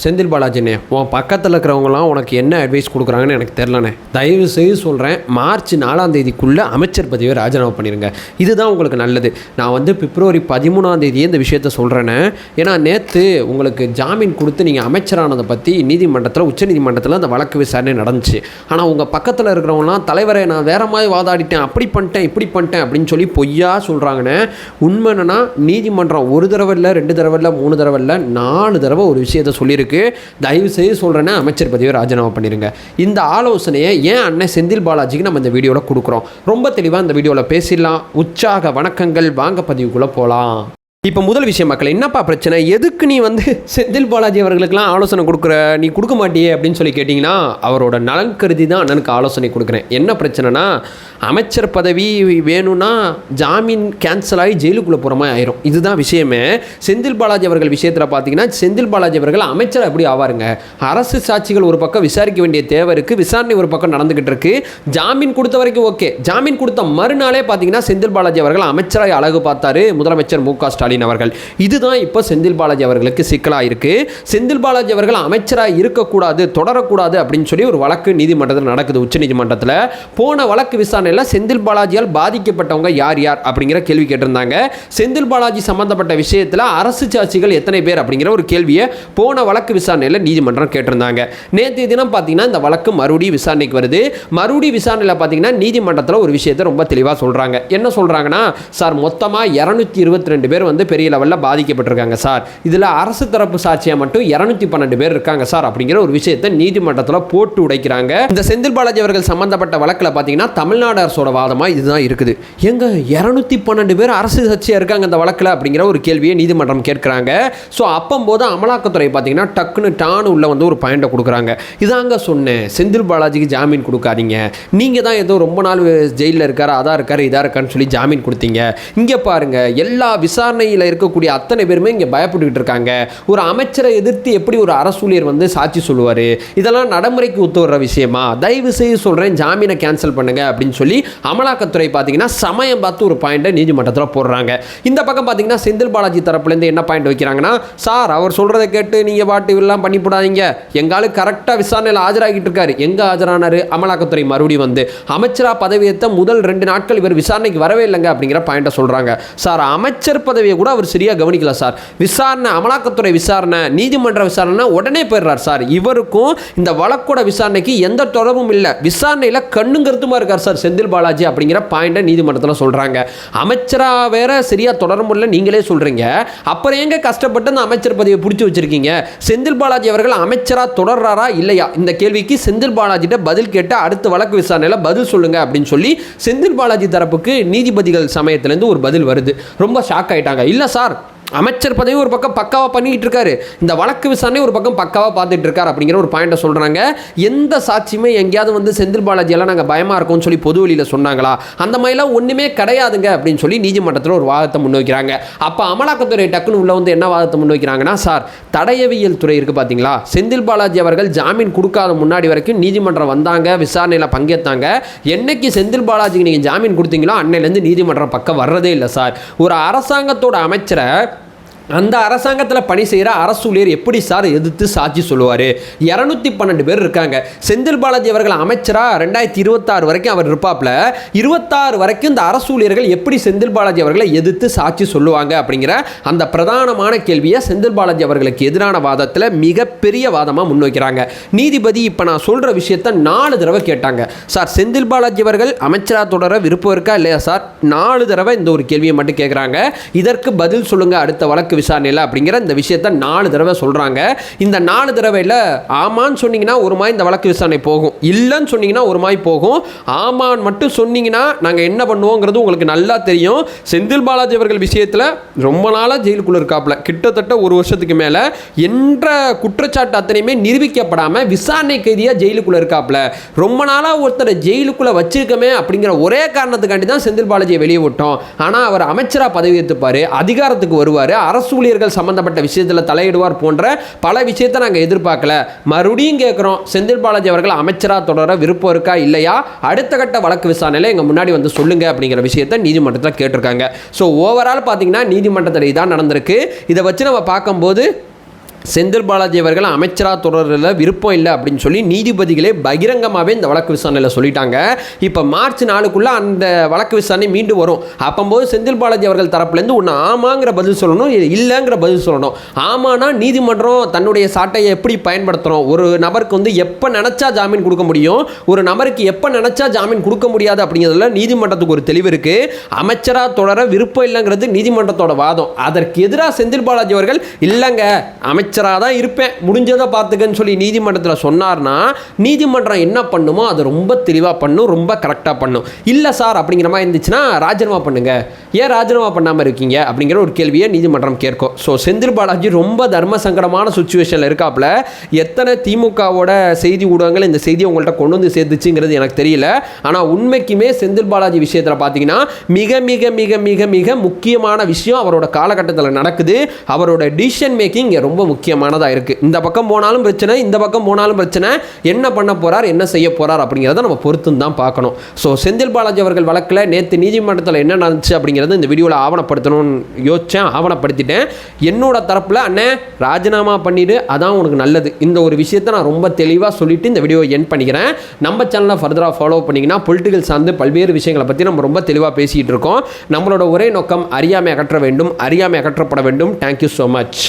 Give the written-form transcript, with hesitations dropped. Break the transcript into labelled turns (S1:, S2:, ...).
S1: செந்தில் பாலாஜினே, உன் பக்கத்தில் இருக்கிறவங்களாம் உனக்கு என்ன அட்வைஸ் கொடுக்குறாங்கன்னு எனக்கு தெரிலண்ணே. தயவு செய்து சொல்கிறேன், மார்ச் 4ஆம் தேதிக்குள்ளே அமைச்சர் பதவியை ராஜினாமா பண்ணிடுங்க. இதுதான் உங்களுக்கு நல்லது. நான் வந்து பிப்ரவரி 13ஆம் தேதியே இந்த விஷயத்த சொல்கிறேன்னு. ஏன்னா நேற்று உங்களுக்கு ஜாமீன் கொடுத்து நீங்கள் அமைச்சரானதை பற்றி நீதிமன்றத்தில், உச்சநீதிமன்றத்தில் அந்த வழக்கு விசாரணை நடந்துச்சு. ஆனால் உங்கள் பக்கத்தில் இருக்கிறவங்களாம் தலைவரை நான் வேற மாதிரி வாதாடிட்டேன், அப்படி பண்ணிட்டேன், இப்படி பண்ணிட்டேன் அப்படின்னு சொல்லி பொய்யா சொல்கிறாங்கண்ணே. உண்மை என்னன்னா, நீதிமன்றம் ஒரு தடவை இல்லை, 2 தடவை இல்லை, 3 தடவை இல்லை, 4 தடவை ஒரு விஷயத்தை சொல்லியிருக்கு. தயவு செய்து சொல்கிறேன்னா அமைச்சர் பதவியை ராஜினாமா பண்ணிடுங்க. இந்த ஆலோசனையை ஏன் அண்ணன் செந்தில் பாலாஜிக்கு நம்ம இந்த வீடியோவில் கொடுக்குறோம். ரொம்ப தெளிவாக இந்த வீடியோவில் பேசிடலாம். உற்சாக வணக்கங்கள். வாங்க பதிவுக்குள்ளே போகலாம். இப்போ முதல் விஷயம், மக்கள் என்னப்பா பிரச்சனை, எதுக்கு நீ வந்து செந்தில் பாலாஜி அவர்களுக்கெல்லாம் ஆலோசனை கொடுக்குற, நீ கொடுக்க மாட்டியே அப்படின்னு சொல்லி கேட்டிங்கன்னா, அவரோட நலன் கருதி தான் அண்ணனுக்கு ஆலோசனை கொடுக்குறேன். என்ன பிரச்சனைனா, அமைச்சர் பதவி வேணும்னா ஜாமீன் கேன்சல் ஆகி ஜெயிலுக்குள்ளே போகிற மாதிரி ஆயிரும். இதுதான் விஷயமே. செந்தில் பாலாஜி அவர்கள் விஷயத்தில் பார்த்தீங்கன்னா, செந்தில் பாலாஜி அவர்கள் அமைச்சர் எப்படி ஆவாருங்க? அரசு சாட்சிகள் ஒரு பக்கம் விசாரிக்க வேண்டிய தேவை இருக்குது, விசாரணை ஒரு பக்கம் நடந்துக்கிட்டு இருக்கு. ஜாமீன் கொடுத்த வரைக்கும் ஓகே. ஜாமீன் கொடுத்த மறுநாளே பார்த்தீங்கன்னா செந்தில் பாலாஜி அவர்கள் அமைச்சராக அழகு பார்த்தாரு முதலமைச்சர் மு.க. ஸ்டாலின் அவர்கள். இதுதான் இப்போ செந்தில் பாலாஜி அவர்களுக்கு சிக்கலாக இருக்கு. செந்தில் பாலாஜி அவர்கள் அமைச்சராக இருக்கக்கூடாது, தொடரக்கூடாது அப்படின்னு சொல்லி ஒரு வழக்கு நீதிமன்றத்தில் நடக்குது, உச்ச நீதிமன்றத்தில். போன வழக்கு விசாரணையில் செந்தில் பாலாஜியால் பாதிக்கப்பட்டவங்க யார் யார் அப்படிங்கிற கேள்வி கேட்டிருந்தாங்க. செந்தில் பாலாஜி சம்பந்தப்பட்ட விஷயத்தில் அரசு சாட்சிகள் எத்தனை பேர் அப்படிங்கிற ஒரு கேள்வியை போன வழக்கு விசாரணையில் நீதிமன்றம் கேட்டிருந்தாங்க. நேற்றைய தினம் பார்த்தீங்கன்னா இந்த வழக்கு மறுபடியும் விசாரணைக்கு வருது. மறுபடியும் விசாரணையில் பார்த்தீங்கன்னா நீதிமன்றத்தில் ஒரு விஷயத்தை ரொம்ப தெளிவாக சொல்கிறாங்க. என்ன சொல்கிறாங்கன்னா, சார் மொத்தமாக 222 பேர் வந்து பெரிய லெவலில் பாதிக்கப்பட்டிருக்காங்க சார். இதில் அரசு தரப்பு சாட்சியாக மட்டும் 212 பேர் இருக்காங்க சார் அப்படிங்கிற ஒரு விஷயத்தை நீதிமன்றத்தில் போட்டு உடைக்கிறாங்க. இந்த செந்தில் பாலாஜி அவர்கள் சம்பந்தப்பட்ட வழக்கில் பார்த்தீங்கன்னா தமிழ்நாடு அரசோட வாதமாக இதுதான் இருக்குது. எங்க 212 பேர் அரசு சாட்சியாக இருக்காங்க இந்த வழக்கில் அப்படிங்கிற ஒரு கேள்வியை நீதிமன்றம் கேட்குறாங்க. ஸோ அப்போது அமலாக்கத்துறை பார்த்தீங்கன்னா டக்குன்னு டானு உள்ள வந்து ஒரு பாயிண்டை கொடுக்குறாங்க. இதாங்க சொன்னேன், செந்தில் பாலாஜிக்கு ஜாமீன் கொடுக்காதீங்க, நீங்கள் தான் ஏதோ ரொம்ப நாள் ஜெயிலில் இருக்காரு, அதான் இருக்காரு, இதா இருக்கான்னு சொல்லி ஜாமீன் கொடுத்தீங்க. இங்கே பாருங்க, எல்லா விசாரணையில் இருக்கக்கூடிய அத்தனை பேருமே இங்கே பயப்பட்டுக்கிட்டு இருக்காங்க. ஒரு அமைச்சரை எதிர்த்து எப்படி ஒரு அரசு ஊழியர் வந்து சாட்சி சொல்லுவார்? இதெல்லாம் நடைமுறைக்கு ஒத்து வர்ற விஷயமா? தயவு செய்து சொல்கிறேன், ஜாமீனை கேன்சல் பண்ணுங்க அப்படின்னு சொல்லி அமலாக்கத்துறை பார்த்தீங்கன்னா சமயம் பார்த்து ஒரு பாயிண்டை நீதிமன்றத்தில் போடுறாங்க. இந்த பக்கம் பார்த்தீங்கன்னா செந்தில் பாலாஜி தரப்புலேருந்து என்ன பாயிண்ட் வைக்கிறாங்கன்னா, சார் அவர் சொல்கிறத கேட்டு நீங்கள் பாட்டு எல்லாம் பண்ணி போடாதீங்க, எங்காலும் கரெக்டாக விசாரணையில் ஆஜராகிட்டு இருக்காரு. எங்கே ஆஜரானாரு? அமலாக்கத்துறை மறுபடியும் வந்து அமைச்சராக பதவியேற்ற முதல் 2 நாட்கள் இவர் விசாரணைக்கு வரவே இல்லைங்க அப்படிங்கிற பாயிண்டை சொல்கிறாங்க. சார் அமைச்சர் பதவியை கூட அவர் சரியாக கவனிக்கல சார். விசாரணை, அமலாக்கத்துறை விசாரணை, நீதிமன்ற விசாரணை உடனே போயிடுறார் சார். இவருக்கும் இந்த வழக்கோட விசாரணைக்கு எந்த தொடர்பும் இல்லை, விசாரணையில் கண்ணும் கருத்துமா இருக்கார் சார் செந்தில் பாலாஜி அப்படிங்கிற பாயிண்டை நீதிமன்றத்தில் சொல்கிறாங்க. அமைச்சராக வேற சரியாக தொடர முடியல நீங்களே சொல்கிறீங்க, அப்புறம் எங்க கஷ்டப்பட்டு அந்த அமைச்சர் பதவியை பிடிச்சி வச்சிருக்கீங்க? செந்தில் பாலாஜி அவர்கள் அமைச்சராக தொடர்றாரா இல்லையா? இந்த கேள்விக்கு செந்தில் பாலாஜிட்ட பதில் கேட்டு அடுத்த வழக்கு விசாரணையில் பதில் சொல்லுங்க அப்படின்னு சொல்லி செந்தில் பாலாஜி தரப்புக்கு நீதிபதிகள் சமயத்திலேருந்து ஒரு பதில் வருது. ரொம்ப ஷாக் ஆயிட்டாங்க. இல்லை சார், அமைச்சர் பதவி ஒரு பக்கம் பக்காவாக பண்ணிக்கிட்டு இருக்காரு, இந்த வழக்கு விசாரணை ஒரு பக்கம் பக்காவாக பார்த்துட்டு இருக்காரு அப்படிங்கிற ஒரு பாயிண்டை சொல்கிறாங்க. எந்த சாட்சியுமே எங்கேயாவது வந்து செந்தில் பாலாஜியெல்லாம் நாங்கள் பயமாக இருக்கோம்னு சொல்லி பொது வெளியில் சொன்னாங்களா? அந்த மாதிரிலாம் ஒன்றுமே கிடையாதுங்க அப்படின்னு சொல்லி நீதிமன்றத்தில் ஒரு வாதத்தை முன்வைக்கிறாங்க. அப்போ அமலாக்கத்துறை டக்குன்னு உள்ள வந்து என்ன வாதத்தை முன்வைக்கிறாங்கன்னா, சார் தடயவியல் துறை இருக்குது பார்த்தீங்களா, செந்தில் பாலாஜி அவர்கள் ஜாமீன் கொடுக்காத முன்னாடி வரைக்கும் நீதிமன்றம் வந்தாங்க, விசாரணையில் பங்கேற்றாங்க. என்னைக்கு செந்தில் பாலாஜிக்கு நீங்கள் ஜாமீன் கொடுத்தீங்களோ அன்னையிலேருந்து நீதிமன்றம் பக்கம் வர்றதே இல்லை சார். ஒரு அரசாங்கத்தோட அமைச்சரை, அந்த அரசாங்கத்தில் பணி செய்கிற அரசு ஊழியர் எப்படி சார் எதிர்த்து சாட்சி சொல்லுவார்? 212 பேர் இருக்காங்க. செந்தில் பாலாஜி அவர்கள் அமைச்சராக 2026 வரைக்கும் அவர் இருப்பாப்ல, 26 வரைக்கும் இந்த அரசு ஊழியர்கள் எப்படி செந்தில் பாலாஜி அவர்களை எதிர்த்து சாட்சி சொல்லுவாங்க அப்படிங்கிற அந்த பிரதானமான கேள்வியை செந்தில் பாலாஜி அவர்களுக்கு எதிரான வாதத்தில் மிகப்பெரிய வாதமாக முன்வைக்கிறாங்க. நீதிபதி இப்போ நான் சொல்கிற விஷயத்தை 4 தடவை கேட்டாங்க. சார் செந்தில் பாலாஜி அவர்கள் அமைச்சராக தொடர விருப்பம் இருக்கா இல்லையா சார்? 4 தடவை இந்த ஒரு கேள்வியை மட்டும் கேட்குறாங்க. இதற்கு பதில் சொல்லுங்கள் அடுத்த வழக்கு விசாரணையில் அப்படிங்கிற இந்த விஷயத்தை 4 தடவை சொல்கிறாங்க. இந்த 4 தடவையில் ஆமான்னு சொன்னீங்கன்னா ஒரு மாதிரி இந்த வழக்கு விசாரணை போகும், இல்லைன்னு சொன்னீங்கன்னா ஒரு மாதிரி போகும். ஆமான்னு மட்டும் சொன்னீங்கன்னா நாங்கள் என்ன பண்ணுவோங்கிறது உங்களுக்கு நல்லா தெரியும். செந்தில் பாலாஜி அவர்கள் விஷயத்தில் ரொம்ப நாளாக ஜெயிலுக்குள்ளே இருக்காப்புல, கிட்டத்தட்ட 1 வருஷத்துக்கு மேலே, என்ற குற்றச்சாட்டு அத்தனையுமே நிரூபிக்கப்படாமல் விசாரணை கைதியாக ஜெயிலுக்குள்ளே இருக்காப்புல. ரொம்ப நாளாக ஒருத்தர் ஜெயிலுக்குள்ளே வச்சிருக்கமே அப்படிங்கிற ஒரே காரணத்துக்காண்டி தான் செந்தில் பாலாஜியை வெளியே விட்டோம். ஆனால் அவர் அமைச்சராக பதவி ஏற்றுப்பார், அதிகாரத்துக்கு வருவார், அரசு ஊழியர்கள் சம்பந்தப்பட்ட விஷயத்தில் தலையிடுவார் போன்ற பல விஷயத்தை நாங்கள் எதிர்பார்க்கல. மறுபடியும் கேட்குறோம், செந்தில் பாலாஜி அவர்கள் அமைச்சராக தொடர விருப்பம் இருக்கா இல்லையா? அடுத்த கட்ட வழக்கு விசாரணையில் எங்கள் முன்னாடி வந்து சொல்லுங்க அப்படிங்கிற விஷயத்தை நீதிமன்றத்தில் கேட்டிருக்காங்க. ஸோ ஓவரால் பார்த்தீங்கன்னா நீதிமன்றத்தில் இதான் நடந்திருக்கு. இதை வச்சு நம்ம பார்க்கும்போது செந்தில் பாலாஜி அவர்கள் அமைச்சராக தொடரில் விருப்பம் இல்லை அப்படின்னு சொல்லி நீதிபதிகளே பகிரங்கமாகவே இந்த வழக்கு விசாரணையில் சொல்லிட்டாங்க. இப்போ மார்ச் 4க்குள்ளே அந்த வழக்கு விசாரணை மீண்டும் வரும். அப்போது செந்தில் பாலாஜி அவர்கள் தரப்புலேருந்து ஒன்று ஆமாங்கிற பதில் சொல்லணும், இல்லைங்கிற பதில் சொல்லணும். ஆமானா நீதிமன்றம் தன்னுடைய சாட்டையை எப்படி பயன்படுத்தணும், ஒரு நபருக்கு வந்து எப்போ நினச்சா ஜாமீன் கொடுக்க முடியும், ஒரு நபருக்கு எப்போ நினச்சா ஜாமீன் கொடுக்க முடியாது அப்படிங்கிறதுல நீதிமன்றத்துக்கு ஒரு தெளிவு இருக்குது. அமைச்சராக தொடர விருப்பம் இல்லைங்கிறது நீதிமன்றத்தோட வாதம். அதற்கு எதிராக செந்தில் பாலாஜி அவர்கள் இல்லைங்க அமைச்சராக தான் இருப்பேன், முடிஞ்சதை பார்த்துக்கன்னு சொல்லி நீதிமன்றத்தில் சொன்னார்னா நீதிமன்றம் என்ன பண்ணுமோ அதை ரொம்ப தெளிவாக பண்ணும், ரொம்ப கரெக்டாக பண்ணும். இல்லை சார் அப்படிங்கிற மாதிரி இருந்துச்சுன்னா ராஜினாமா பண்ணுங்க, ஏன் ராஜினாமா பண்ணாமல் இருக்கீங்க அப்படிங்கிற ஒரு கேள்வியை நீதிமன்றம் கேட்கும். ஸோ செந்தில் பாலாஜி ரொம்ப தர்ம சங்கடமான சுச்சுவேஷனில் இருக்காப்புல. எத்தனை திமுகவோட செய்தி ஊடகங்கள் இந்த செய்தியை உங்கள்கிட்ட கொண்டு வந்து சேர்த்துச்சுங்கிறது எனக்கு தெரியல. ஆனால் உண்மைக்குமே செந்தில் பாலாஜி விஷயத்தில் பார்த்தீங்கன்னா மிக மிக மிக மிக மிக முக்கியமான விஷயம் அவரோட காலகட்டத்தில் நடக்குது. அவரோட டிசிஷன் மேக்கிங் ரொம்ப முக்கியமானதாக இருக்குது. இந்த பக்கம் போனாலும் பிரச்சனை, இந்த பக்கம் போனாலும் பிரச்சனை. என்ன பண்ண போகிறார், என்ன செய்ய போகிறார் அப்படிங்கிறத நம்ம பொறுத்து தான் பார்க்கணும். ஸோ செந்தில் பாலாஜி அவர்கள் வழக்கில் நேற்று நீதிமன்றத்தில் என்ன நடந்துச்சு அப்படிங்கிறது இந்த வீடியோவில் ஆவணப்படுத்தணும்னு யோசித்தேன், ஆவணப்படுத்திட்டேன். என்னோட தரப்பில் அண்ணே ராஜினாமா பண்ணிவிடு, அதான் உனக்கு நல்லது. இந்த ஒரு விஷயத்தை நான் ரொம்ப தெளிவாக சொல்லிவிட்டு இந்த வீடியோ எண்ட் பண்ணிக்கிறேன். நம்ம சேனலை ஃபர்தராக ஃபாலோ பண்ணிங்கன்னா பொலிட்டிக்கல் சார்ந்து பல்வேறு விஷயங்களை பற்றி நம்ம ரொம்ப தெளிவாக பேசிகிட்டு இருக்கோம். நம்மளோட ஒரே நோக்கம் அறியாமை அகற்ற வேண்டும், அறியாமை அகற்றப்பட வேண்டும். Thank you so much.